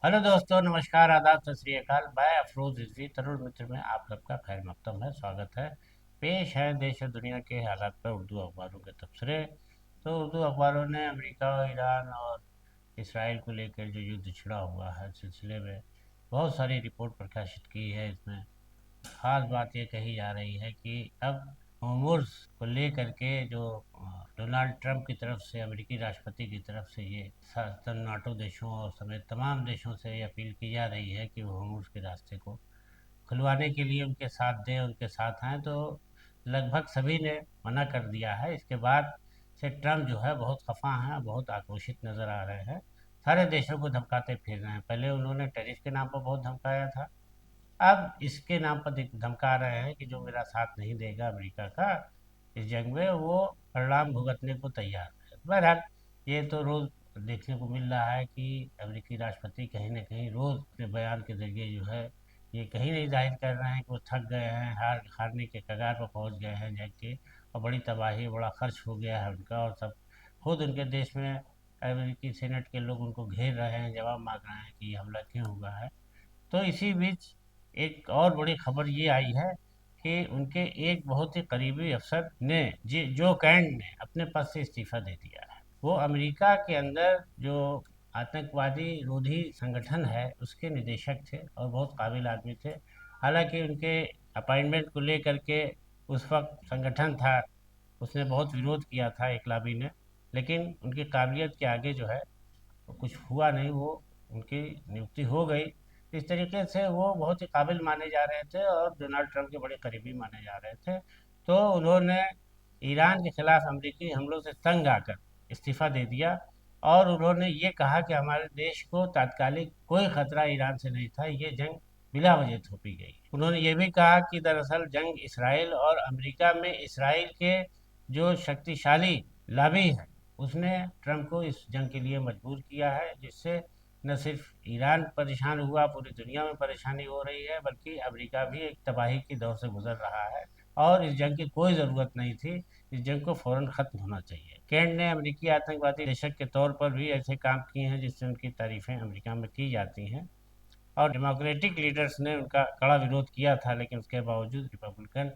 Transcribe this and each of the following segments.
Hello दोस्तों, नमस्कार, आदाब, सत श्री अकाल। मैं अफरोज रिजवी तरुण मित्र में आप सबका खैर मकदम है, स्वागत है। पेश है देश और दुनिया के हालात पर उर्दू अखबारों के तबसरे। तो उर्दू अखबारों ने अमेरिका, ईरान और इसराइल को लेकर जो युद्ध छिड़ा हुआ है इस सिलसिले में बहुत सारी रिपोर्ट प्रकाशित की है। इसमें खास बात ये कही जा रही है कि अब होर्मुज़ को लेकर के जो डोनाल्ड ट्रंप की तरफ से, अमेरिकी राष्ट्रपति की तरफ से, ये नाटो देशों और समेत तमाम देशों से ये अपील की जा रही है कि वो होर्मुज़ के रास्ते को खुलवाने के लिए उनके साथ दें, उनके साथ हैं। तो लगभग सभी ने मना कर दिया है। इसके बाद से ट्रंप जो है बहुत खफा हैं, बहुत आक्रोशित नज़र आ रहे हैं। सारे देशों को धमकाते फिर रहे हैं। पहले उन्होंने टैरिफ के नाम पर बहुत धमकाया था, अब इसके नाम पर धमका रहे हैं कि जो मेरा साथ नहीं देगा अमेरिका का इस जंग में, वो परिणाम भुगतने को तैयार है। बहरहाल, ये तो रोज़ देखने को मिल रहा है कि अमेरिकी राष्ट्रपति कहीं ना कहीं रोज़ अपने बयान के जरिए जो है ये कहीं नहीं जाहिर कर रहे हैं कि वो थक गए हैं, हारने के कगार पर पहुंच गए हैं जंग के, और बड़ी तबाही, बड़ा खर्च हो गया है उनका, और सब खुद उनके देश में अमेरिकी सेनेट के लोग उनको घेर रहे हैं, जवाब मांग रहे हैं कि ये हमला क्यों हुआ है। तो इसी बीच एक और बड़ी खबर ये आई है कि उनके एक बहुत ही करीबी अफसर ने, जी जो कैंट ने, अपने पद से इस्तीफा दे दिया है। वो अमेरिका के अंदर जो आतंकवादी रोधी संगठन है उसके निदेशक थे और बहुत काबिल आदमी थे। हालांकि उनके अपॉइंटमेंट को लेकर के उस वक्त संगठन था, उसने बहुत विरोध किया था, एक लाबी ने। लेकिन उनकी काबिलियत के आगे जो है तो कुछ हुआ नहीं, वो उनकी नियुक्ति हो गई। इस तरीके से वो बहुत ही काबिल माने जा रहे थे और डोनाल्ड ट्रंप के बड़े करीबी माने जा रहे थे। तो उन्होंने ईरान के खिलाफ अमेरिकी हमलों से तंग आकर इस्तीफा दे दिया, और उन्होंने ये कहा कि हमारे देश को तात्कालिक कोई खतरा ईरान से नहीं था, ये जंग बिला वजह थोपी गई। उन्होंने ये भी कहा कि दरअसल जंग इसराइल और अमेरिका में, इसराइल के जो शक्तिशाली लॉबी है उसने ट्रंप को इस जंग के लिए मजबूर किया है, जिससे न सिर्फ ईरान परेशान हुआ, पूरी दुनिया में परेशानी हो रही है, बल्कि अमेरिका भी एक तबाही की दौर से गुजर रहा है। और इस जंग की कोई ज़रूरत नहीं थी, इस जंग को फ़ौरन ख़त्म होना चाहिए। केंट ने अमेरिकी आतंकवादी निदेशक के तौर पर भी ऐसे काम किए हैं जिससे उनकी तारीफ़ें अमेरिका में की जाती हैं, और डेमोक्रेटिक लीडर्स ने उनका कड़ा विरोध किया था, लेकिन उसके बावजूद रिपब्लिकन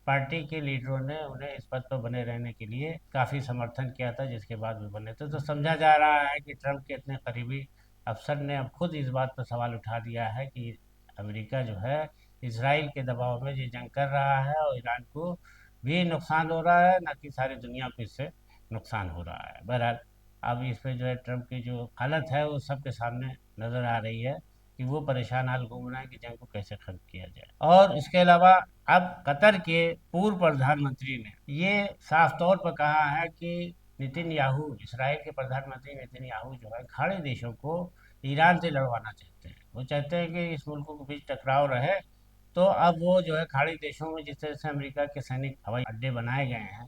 पार्टी के लीडरों ने उन्हें इस पद पर बने रहने के लिए काफ़ी समर्थन किया था, जिसके बाद वे बने थे। तो समझा जा रहा है कि ट्रंप के इतने करीबी अफसर ने अब खुद इस बात पर सवाल उठा दिया है कि अमेरिका जो है इसराइल के दबाव में ये जंग कर रहा है, और ईरान को भी नुकसान हो रहा है, न कि सारी दुनिया को इससे नुकसान हो रहा है। बहरहाल, अब इस पे जो है ट्रंप की जो हालत है वो सबके सामने नज़र आ रही है कि वो परेशान हाल घूम रहे हैं कि जंग को कैसे खत्म किया जाए। और इसके अलावा अब कतर के पूर्व प्रधानमंत्री ने ये साफ तौर पर कहा है कि नितिन याहू, इसराइल के प्रधानमंत्री नितिन याहू जो है खाड़ी देशों को ईरान से लड़वाना चाहते हैं। वो चाहते हैं कि इस मुल्कों के बीच टकराव रहे। तो अब वो जो है खाड़ी देशों में जिस तरह से अमेरिका के सैनिक हवाई अड्डे बनाए गए हैं,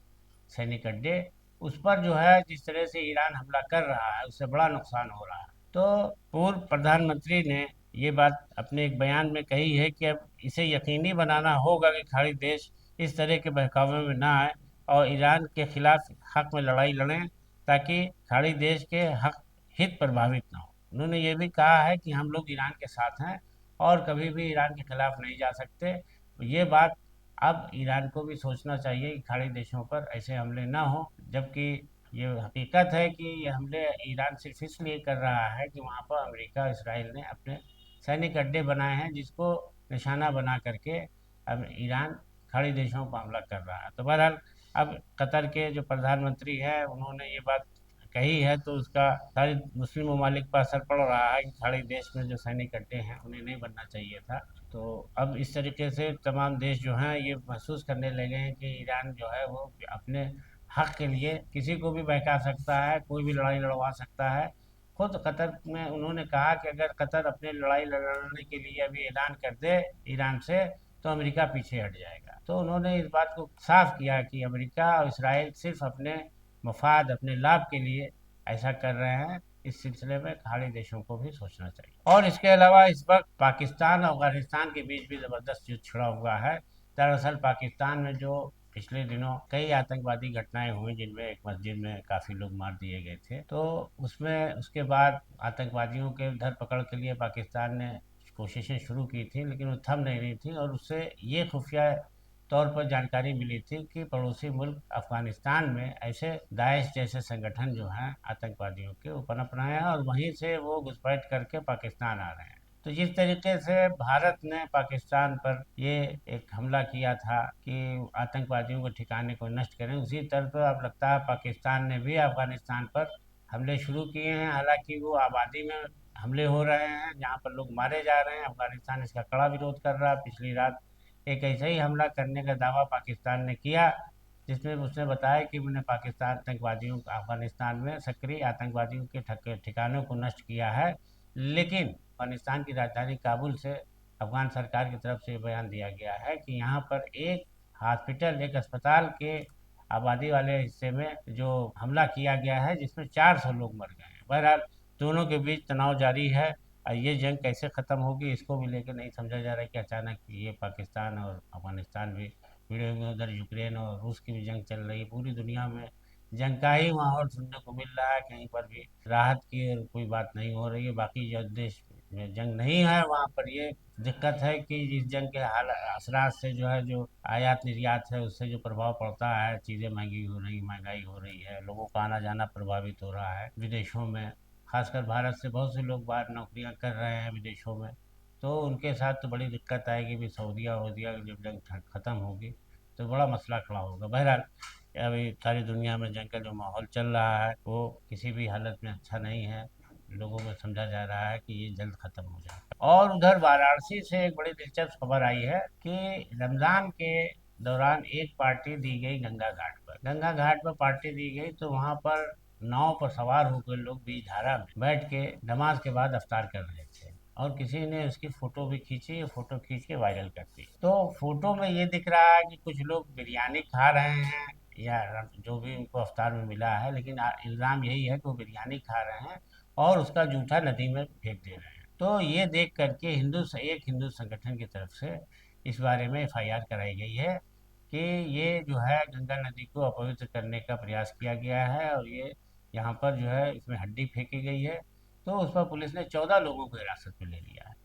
सैनिक अड्डे, उस पर जो है जिस तरह से ईरान हमला कर रहा है उससे बड़ा नुकसान हो रहा है। तो पूर्व प्रधानमंत्री ने ये बात अपने एक बयान में कही है कि अब इसे यकीनी बनाना होगा कि खाड़ी देश इस तरह के बहकावे में ना आए और ईरान के खिलाफ हक में लड़ाई लड़ें, ताकि खाड़ी देश के हक हित प्रभावित ना हो। उन्होंने ये भी कहा है कि हम लोग ईरान के साथ हैं और कभी भी ईरान के खिलाफ नहीं जा सकते। तो ये बात अब ईरान को भी सोचना चाहिए कि खाड़ी देशों पर ऐसे हमले ना हो, जबकि ये हकीकत है कि ये हमले ईरान सिर्फ इसलिए कर रहा है कि वहाँ पर अमेरिका और इसराइल ने अपने सैनिक अड्डे बनाए हैं, जिसको निशाना बना करके अब ईरान खाड़ी देशों पर हमला कर रहा है। तो बहरहाल, अब कतर के जो प्रधानमंत्री हैं उन्होंने ये बात कही है, तो उसका सारे मुस्लिम ममालिक पर असर पड़ रहा है कि खाड़ी देश में जो सैनिक अड्डे हैं उन्हें नहीं बनना चाहिए था। तो अब इस तरीके से तमाम देश जो हैं ये महसूस करने लगे हैं कि ईरान जो है वो अपने हक के लिए किसी को भी बहका सकता है, कोई भी लड़ाई लड़वा सकता है। खुद कतर में उन्होंने कहा कि अगर कतर अपने लड़ाई लड़ने के लिए अभी ऐलान कर दे ईरान से, तो अमेरिका पीछे हट जाएगा। तो उन्होंने इस बात को साफ किया कि अमेरिका और इसराइल सिर्फ अपने मफाद, अपने लाभ के लिए ऐसा कर रहे हैं। इस सिलसिले में खाड़ी देशों को भी सोचना चाहिए। और इसके अलावा इस वक्त पाकिस्तान और अफगानिस्तान के बीच भी ज़बरदस्त युद्ध छिड़ा हुआ है। दरअसल पाकिस्तान में जो पिछले दिनों कई आतंकवादी घटनाएं हुई जिनमें एक मस्जिद में काफ़ी लोग मार दिए गए थे। तो उसमें उसके बाद आतंकवादियों के धरपकड़ के लिए पाकिस्तान ने कोशिशें शुरू की थी, लेकिन वो थम नहीं रही थी। और उससे ये खुफिया तौर पर जानकारी मिली थी कि पड़ोसी मुल्क अफगानिस्तान में ऐसे दाइश जैसे संगठन जो हैं आतंकवादियों के, वो पनप रहे हैं और वहीं से वो घुसपैठ करके पाकिस्तान आ रहे हैं। तो जिस तरीके से भारत ने पाकिस्तान पर ये एक हमला किया था कि आतंकवादियों के ठिकाने को नष्ट करें, उसी तरह पर अब लगता है पाकिस्तान ने भी अफगानिस्तान पर हमले शुरू किए हैं। हालांकि वो आबादी में हमले हो रहे हैं जहाँ पर लोग मारे जा रहे हैं। अफगानिस्तान इसका कड़ा विरोध कर रहा है। पिछली रात एक ऐसा ही हमला करने का दावा पाकिस्तान ने किया, जिसमें उसने बताया कि मैंने पाकिस्तान आतंकवादियों अफगानिस्तान में सक्रिय आतंकवादियों के ठिकानों को नष्ट किया है। लेकिन अफगानिस्तान की राजधानी काबुल से अफगान सरकार की तरफ से ये बयान दिया गया है कि यहाँ पर एक हॉस्पिटल, एक अस्पताल के आबादी वाले हिस्से में जो हमला किया गया है, जिसमें 400 लोग मर गए हैं। बहरहाल दोनों के बीच तनाव जारी है और ये जंग कैसे ख़त्म होगी इसको भी लेकर नहीं समझा जा रहा है कि अचानक ये पाकिस्तान और अफगानिस्तान भी भिड़े हुए हैं। उधर यूक्रेन और रूस की भी जंग चल रही है। पूरी दुनिया में जंग का ही माहौल सुनने को मिल रहा है। कहीं पर भी राहत की और कोई बात नहीं हो रही है। बाकी जो देश में जंग नहीं है वहाँ पर ये दिक्कत है कि इस जंग के हाल असरात से जो है, जो आयात निर्यात है, उससे जो प्रभाव पड़ता है, चीज़ें महंगी हो रही, महंगाई हो रही है, लोगों का आना जाना प्रभावित हो रहा है विदेशों में। खासकर भारत से बहुत से लोग बाहर नौकरियां कर रहे हैं विदेशों में। तो उनके साथ तो बड़ी दिक्कत आएगी। भी सऊदीया वऊदीया जब जंग ख़त्म होगी तो बड़ा मसला खड़ा होगा। बहरहाल अभी सारी दुनिया में जंग का जो माहौल चल रहा है वो किसी भी हालत में अच्छा नहीं है। लोगों को समझा जा रहा है कि ये जल्द ख़त्म हो जाए। और उधर वाराणसी से एक बड़ी दिलचस्प खबर आई है कि रमज़ान के दौरान एक पार्टी दी गई गंगा घाट पर। गंगा घाट पर पार्टी दी गई तो वहाँ पर नाव पर सवार होकर लोग बीच धारा में बैठ के नमाज के बाद अफ्तार कर रहे थे। और किसी ने उसकी फोटो भी खींची, फोटो खींच के वायरल कर दी। तो फोटो में ये दिख रहा है कि कुछ लोग बिरयानी खा रहे हैं या जो भी उनको अफ्तार में मिला है, लेकिन इल्ज़ाम यही है कि वो बिरयानी खा रहे हैं और उसका जूठा नदी में फेंक दे रहे हैं। तो ये देख करके एक हिंदू संगठन की तरफ से इस बारे में एफआईआर कराई गई है कि ये जो है गंगा नदी को अपवित्र करने का प्रयास किया गया है और ये यहाँ पर जो है इसमें हड्डी फेंकी गई है। तो उस पर पुलिस ने 14 लोगों को हिरासत में ले लिया है।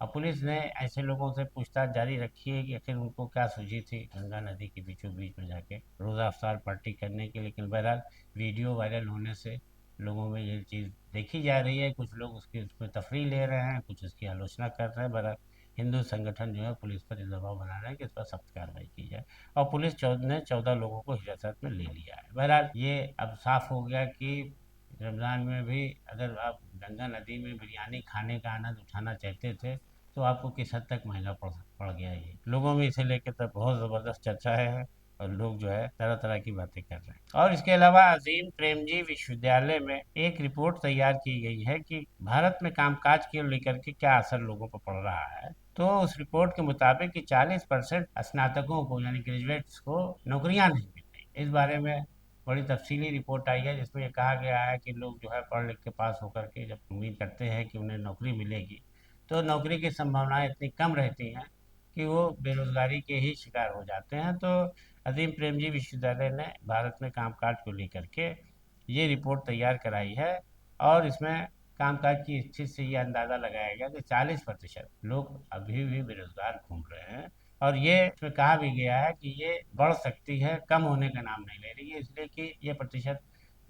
अब पुलिस ने ऐसे लोगों से पूछताछ जारी रखी है कि आखिर उनको क्या सूझी थी गंगा नदी के बीचों बीच में जाके रोज़ा अफ्तार पार्टी करने की। लेकिन बहरहाल वीडियो वायरल होने से लोगों में ये चीज़ देखी जा रही है। कुछ लोग उसकी उसमें तफरीह ले रहे हैं, कुछ उसकी आलोचना कर रहे हैं। बहरहाल हिंदू संगठन जो है पुलिस पर ये दबाव बना रहे हैं कि इस पर सख्त कार्रवाई की जाए। और पुलिस ने 14 लोगों को हिरासत में ले लिया है। बहरहाल ये अब साफ हो गया कि रमज़ान में भी अगर आप गंगा नदी में बिरयानी खाने का आनंद उठाना चाहते थे तो आपको किस हद तक महंगा पड़ गया। ये लोगों में इसे लेकर तो बहुत ज़बरदस्त चर्चा है और लोग जो है तरह तरह की बातें कर रहे हैं। और इसके अलावा अजीम प्रेमजी विश्वविद्यालय में एक रिपोर्ट तैयार की गई है कि भारत में कामकाज को लेकर के क्या असर लोगों पर पड़ रहा है। तो उस रिपोर्ट के मुताबिक कि 40% स्नातकों को यानी ग्रेजुएट्स को नौकरियां नहीं मिल रही। इस बारे में बड़ी तफसीली रिपोर्ट आई है जिसमें ये कहा गया है कि लोग जो है पढ़ लिख के पास होकर के जब उम्मीद करते हैं कि उन्हें नौकरी मिलेगी तो नौकरी की संभावनाएं इतनी कम रहती हैं कि वो बेरोजगारी के ही शिकार हो जाते हैं। तो अजीम प्रेमजी विश्वविद्यालय ने भारत में कामकाज को लेकर के ये रिपोर्ट तैयार कराई है और इसमें कामकाज की स्थिति से ये अंदाज़ा लगाया गया कि 40% लोग अभी भी बेरोजगार घूम रहे हैं। और ये इसमें कहा भी गया है कि ये बढ़ सकती है, कम होने का नाम नहीं ले रही है, इसलिए कि ये प्रतिशत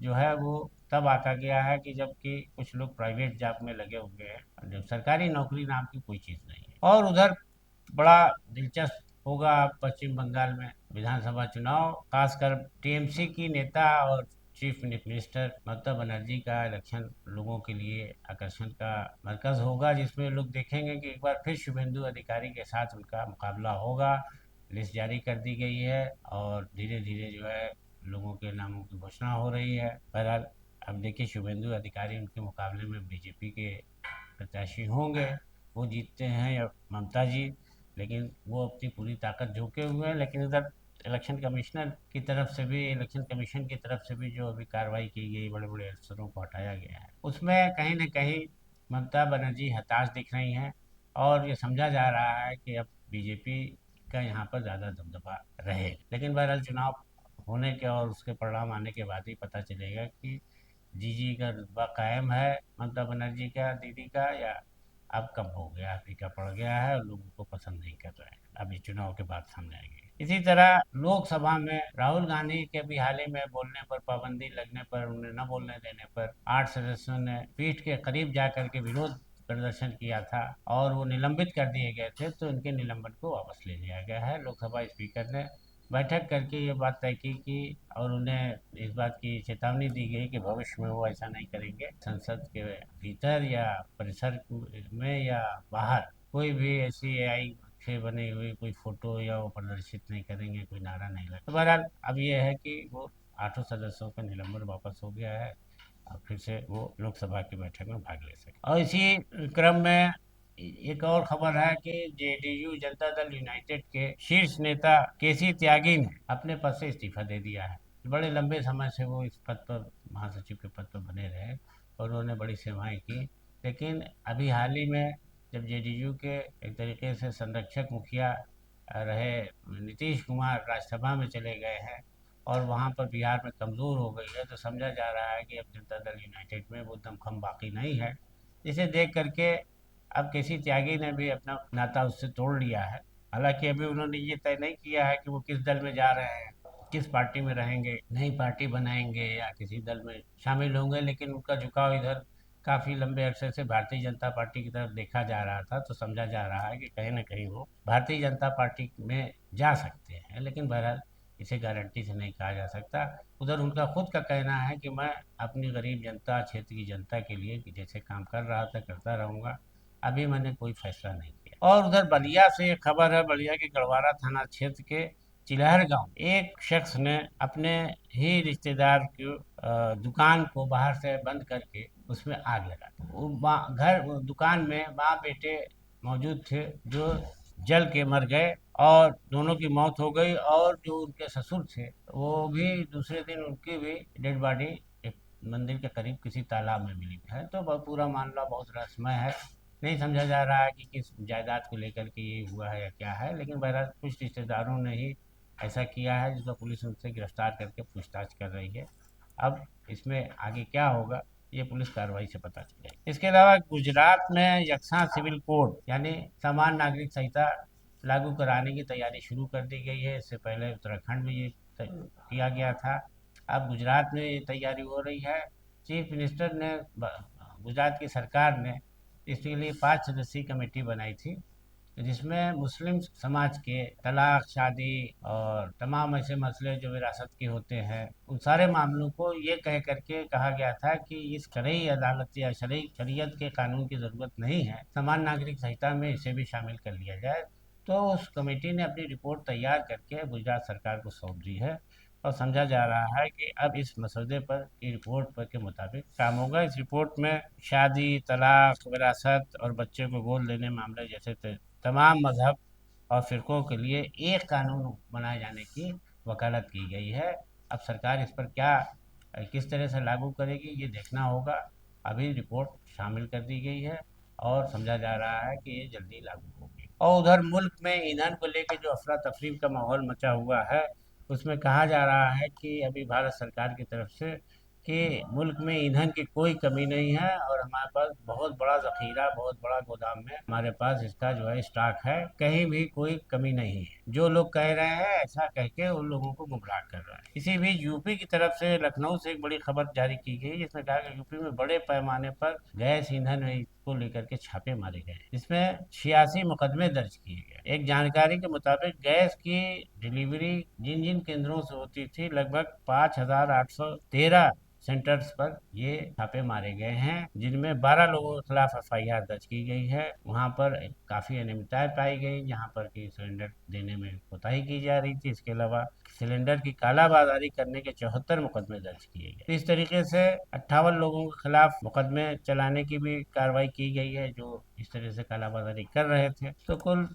जो है वो तब आका गया है कि जबकि कुछ लोग प्राइवेट जॉब में लगे हुए हैं, जब सरकारी नौकरी नाम की कोई चीज़ नहीं है। और उधर बड़ा दिलचस्प होगा पश्चिम बंगाल में विधानसभा चुनाव, खासकर टीएमसी की नेता और चीफ मिनिस्टर ममता बनर्जी का इलेक्शन लोगों के लिए आकर्षण का मरकज होगा, जिसमें लोग देखेंगे कि एक बार फिर शुभेंदु अधिकारी के साथ उनका मुकाबला होगा। लिस्ट जारी कर दी गई है और धीरे धीरे जो है लोगों के नामों की घोषणा हो रही है। बहरहाल अब देखिए शुभेंदु अधिकारी उनके मुकाबले में बीजेपी के प्रत्याशी होंगे, वो जीतते हैं या ममता जी। लेकिन वो अपनी पूरी ताकत झोंके हुए हैं। लेकिन इधर इलेक्शन कमिश्नर की तरफ से भी, इलेक्शन कमीशन की तरफ से भी जो अभी कार्रवाई की गई, बड़े बड़े अफसरों को हटाया गया है, उसमें कहीं ना कहीं ममता बनर्जी हताश दिख रही हैं। और ये समझा जा रहा है कि अब बीजेपी का यहाँ पर ज़्यादा दबदबा रहे। लेकिन बहरहाल चुनाव होने के और उसके परिणाम आने के बाद ही पता चलेगा कि जीजी का रुतबा कायम है ममता बनर्जी का, दीदी का, या अब कम हो गया, फीका पड़ गया है और लोगों को पसंद नहीं कर रहे हैं। अभी चुनाव के बाद सामने आएंगे। इसी तरह लोकसभा में राहुल गांधी के भी हाल ही में बोलने पर पाबंदी लगने पर, उन्हें न बोलने देने पर 8 सदस्यों ने पीठ के करीब जाकर के विरोध प्रदर्शन किया था और वो निलंबित कर दिए गए थे, तो उनके निलंबन को वापस ले लिया गया है। लोकसभा स्पीकर ने बैठक करके ये बात तय की कि और उन्हें इस बात की चेतावनी दी गई कि भविष्य में वो ऐसा नहीं करेंगे। संसद के भीतर या परिसर में या बाहर कोई भी ऐसी एआई से बनी हुई कोई फोटो या वो प्रदर्शित नहीं करेंगे, कोई नारा नहीं लगा। तो बहरहाल अब ये है कि वो 8 सदस्यों का निलंबन वापस हो गया है और फिर से वो लोकसभा की बैठक में भाग ले सके। और इसी क्रम में एक और खबर है कि जेडीयू जनता दल यूनाइटेड के शीर्ष नेता केसी त्यागी ने अपने पद से इस्तीफा दे दिया है। बड़े लंबे समय से वो इस पद पर, महासचिव के पद पर बने रहे और उन्होंने बड़ी सेवाएं की। लेकिन अभी हाल ही में जब जेडीयू के एक तरीके से संरक्षक मुखिया रहे नीतीश कुमार राज्यसभा में चले गए हैं और वहाँ पर बिहार में कमज़ोर हो गई है, तो समझा जा रहा है कि अब जनता दल यूनाइटेड में वो दमखम बाकी नहीं है। इसे देख करके अब केसी त्यागी ने भी अपना नाता उससे तोड़ लिया है। हालांकि अभी उन्होंने ये तय नहीं किया है कि वो किस दल में जा रहे हैं, किस पार्टी में रहेंगे, नई पार्टी बनाएंगे या किसी दल में शामिल होंगे, लेकिन उनका झुकाव इधर काफ़ी लंबे अरसे से भारतीय जनता पार्टी की तरफ देखा जा रहा था, तो समझा जा रहा है कि कहीं ना कहीं वो भारतीय जनता पार्टी में जा सकते हैं। लेकिन बहरहाल इसे गारंटी से नहीं कहा जा सकता। उधर उनका खुद का कहना है कि मैं अपनी गरीब जनता, क्षेत्र की जनता के लिए कि जैसे काम कर रहा था करता रहूँगा, अभी मैंने कोई फैसला नहीं किया। और उधर बलिया से एक खबर है, बलिया के गढ़वारा थाना क्षेत्र के चिलहर गांव एक शख्स ने अपने ही रिश्तेदार की दुकान को बाहर से बंद करके उसमें आग लगा दी। वो दुकान में माँ बेटे मौजूद थे जो जल के मर गए और दोनों की मौत हो गई। और जो उनके ससुर थे वो भी दूसरे दिन, उनकी भी डेड बॉडी एक मंदिर के करीब किसी तालाब में मिली है। तो पूरा मामला बहुत रहस्यमय है, नहीं समझा जा रहा है कि किस जायदाद को लेकर के ये हुआ है या क्या है। लेकिन बहरहाल कुछ रिश्तेदारों ने ही ऐसा किया है जिसको पुलिस उनसे गिरफ्तार करके पूछताछ कर रही है। अब इसमें आगे क्या होगा ये पुलिस कार्रवाई से पता चलेगा। इसके अलावा गुजरात में यक्सा सिविल कोड यानी समान नागरिक संहिता लागू कराने की तैयारी शुरू कर दी गई है। इससे पहले उत्तराखंड में ये किया गया था, अब गुजरात में ये तैयारी हो रही है। चीफ मिनिस्टर ने, गुजरात की सरकार ने इसके लिए 5 सदस्यीय कमेटी बनाई थी जिसमें मुस्लिम समाज के तलाक, शादी और तमाम ऐसे मसले जो विरासत के होते हैं, उन सारे मामलों को ये कह करके कहा गया था कि इस शरई अदालत या शरीयत के कानून की ज़रूरत नहीं है, समान नागरिक संहिता में इसे भी शामिल कर लिया जाए। तो उस कमेटी ने अपनी रिपोर्ट तैयार करके गुजरात सरकार को सौंप दी है और समझा जा रहा है कि अब इस मसौदे पर की रिपोर्ट पर के मुताबिक काम होगा। इस रिपोर्ट में शादी, तलाक, विरासत और बच्चे को गोद लेने मामले जैसे तमाम मजहब और फिरकों के लिए एक कानून बनाए जाने की वकालत की गई है। अब सरकार इस पर क्या, किस तरह से लागू करेगी ये देखना होगा। अभी रिपोर्ट शामिल कर दी गई है और समझा जा रहा है कि ये जल्दी लागू होगी। और उधर मुल्क में ईंधन को लेकर जो अफरा तफरी का माहौल मचा हुआ है, उसमें कहा जा रहा है कि अभी भारत सरकार की तरफ से कि मुल्क में ईंधन की कोई कमी नहीं है और हमारे पास बहुत बड़ा ज़ख़ीरा, बहुत बड़ा गोदाम में हमारे पास इसका जो है स्टॉक है, कहीं भी कोई कमी नहीं है। जो लोग कह रहे हैं ऐसा कह के उन लोगों को गुमराह कर रहा है। इसी बीच यूपी की तरफ से लखनऊ से एक बड़ी खबर जारी की गई जिसमें कहा कि यूपी में बड़े पैमाने पर गैस ईंधन को लेकर के छापे मारे गए, जिसमें 86 मुकदमे दर्ज किए गए। एक जानकारी के मुताबिक गैस की डिलीवरी जिन जिन केंद्रों से होती थी, लगभग 5,813 सेंटर्स पर ये छापे मारे गए हैं, जिनमें 12 लोगों के खिलाफ एफआईआर दर्ज की गई है। वहां पर काफ़ी अनियमितताएं पाई गई, जहां पर कि सिलेंडर देने में कोताही की जा रही थी। इसके अलावा सिलेंडर की कालाबाजारी करने के 74 मुकदमे दर्ज किए गए। तो इस तरीके से 58 लोगों के खिलाफ मुकदमे चलाने की भी कार्रवाई की गई है जो इस तरह से कालाबाजारी कर रहे थे। तो कुल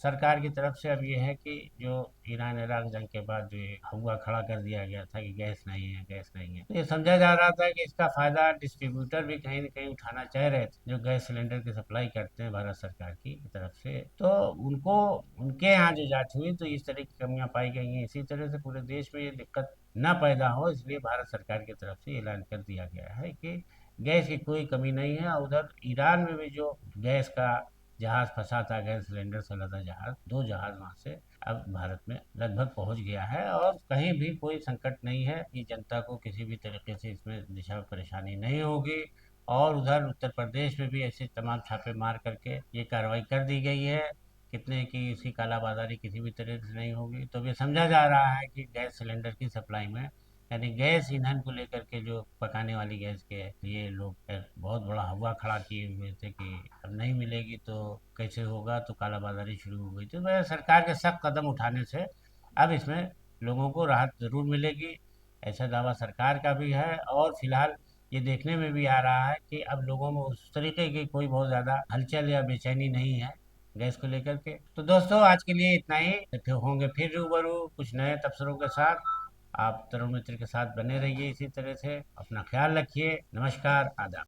सरकार की तरफ से अब ये है कि जो ईरान इराक जंग के बाद जो ये हुआ खड़ा कर दिया गया था कि गैस नहीं है, गैस नहीं है, तो ये समझा जा रहा था कि इसका फायदा डिस्ट्रीब्यूटर भी कहीं न कहीं उठाना चाह रहे थे, जो गैस सिलेंडर की सप्लाई करते हैं भारत सरकार की तरफ से। तो उनको उनके यहाँ जो जांच हुई तो इस तरह की कमियां पाई गई हैं। इसी तरह से पूरे देश में ये दिक्कत ना पैदा हो, इसलिए भारत सरकार की तरफ से ऐलान कर दिया गया है कि गैस की कोई कमी नहीं है। और उधर ईरान में भी जो गैस का जहाज फंसा था, गैस सिलेंडर से लदा जहाज, 2 जहाज वहाँ से अब भारत में लगभग पहुंच गया है और कहीं भी कोई संकट नहीं है कि जनता को किसी भी तरीके से इसमें दिशा परेशानी नहीं होगी। और उधर उत्तर प्रदेश में भी ऐसे तमाम छापे मार करके ये कार्रवाई कर दी गई है, कितने की इसकी कालाबाजारी किसी भी तरह से नहीं होगी। तो ये समझा जा रहा है कि गैस सिलेंडर की सप्लाई में, यानी गैस ईंधन को लेकर के, जो पकाने वाली गैस के लिए लोग बहुत बड़ा हवा खड़ा किए हुए थे कि अब नहीं मिलेगी तो कैसे होगा, तो कालाबाजारी शुरू हो गई। तो वह सरकार के सख्त कदम उठाने से अब इसमें लोगों को राहत ज़रूर मिलेगी, ऐसा दावा सरकार का भी है। और फिलहाल ये देखने में भी आ रहा है कि अब लोगों में उस तरीके की कोई बहुत ज़्यादा हलचल या बेचैनी नहीं है गैस को लेकर के। तो दोस्तों आज के लिए इतना ही, फिर होंगे फिर रूबरू कुछ नए तबसरों के साथ। आप तरुण मित्र के साथ बने रहिए, इसी तरह से अपना ख्याल रखिए। नमस्कार, आदाब।